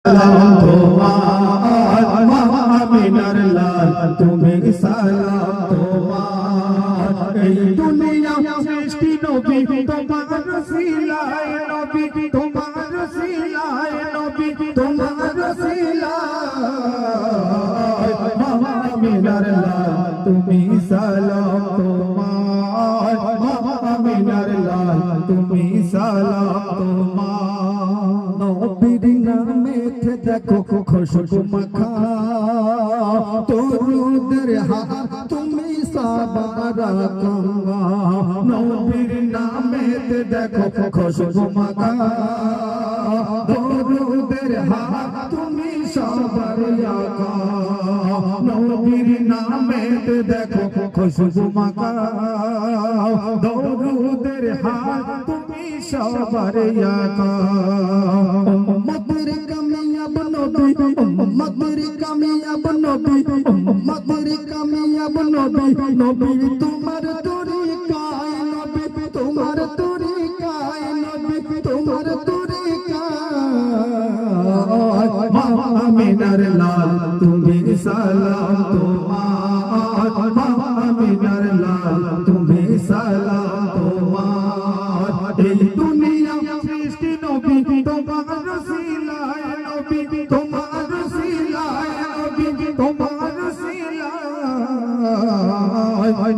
সালাম তোমার মা আমিনার লাল তুমি সালাম তোমার এই দুনিয়া সৃষ্টি নবী তোমার সিলায় নবী তোমার সিলায় নবী তোমার সিলায় মা আমিনার লাল তুমি সালাম তোমার মা আমিনার লাল তুমি সালাম তোমার নবীর নামেতে দেখো খুশবু মাখা তরুদের হাত তুমি সাবারা কঙ্গা নবীর নামেতে দেখো খুশবু মাখা তরুদের হাত তুমি সাবারা নবীর নামেতে দেখো খুশবু মাখা তরুদের হাত তুমি সাবারা উম্মতের কামিয়াব নবী উম্মতের কামিয়াব নবী উম্মতের কামিয়াব নবী নবী তোমার তরিকায় নবী তোমার তরিকায় নবী তোমার তরিকায় মা আমিনার লাল তুমি সালাম তোমার মা আমিনার লাল তুমি সালাম তোমার এই দুনিয়া সৃষ্টি নবী তোমার সিলায় নবী তোমার সিলায় নবী তোমার সিলায়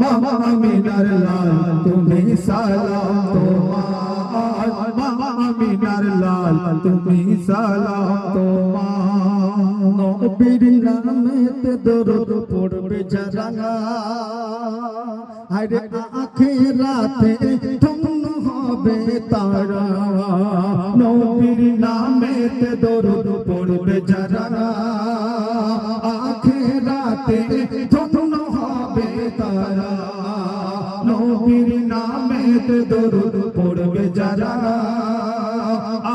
মা আমিনার লাল তুমি সালাম তোমার মা আমিনার লাল তুমি সালাম তোমার নবীর নামেতে দরুদ পড়বে যারা আরে আখিরাতে ধন্য হবে তারা নবীর নামেতে দরুদ পড়বে যারা আখিরাতে ধন্য হবে তারা নবীর নামেতে দরুদ পড়বে যারা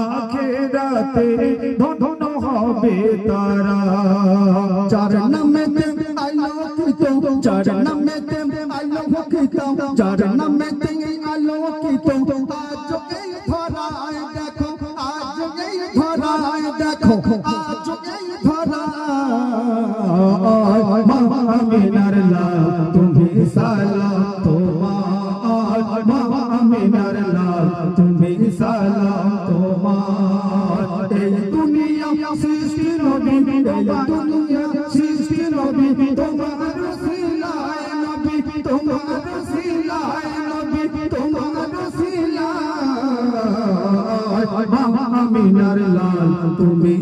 আখিরাতে ধন্য হবে তারা চার নামেতে আলোকিত চার নামেতে আলোকিত চার নামেতে আলোকিত আজ এই ধরায় দেখো আজ এই ধরায় দেখো আজ এই ধরায় মা আমিনার লাল তুমি সালাম তোমার মা আমিনার লাল তুমি সালাম তোমার এই দুনিয়া সৃষ্টি নবী এই দুনিয়া সৃষ্টি নবী তোমার সিলায় নবী তোমার সিলায় নবী তোমার সিলায় মা আমিনার লাল তুমি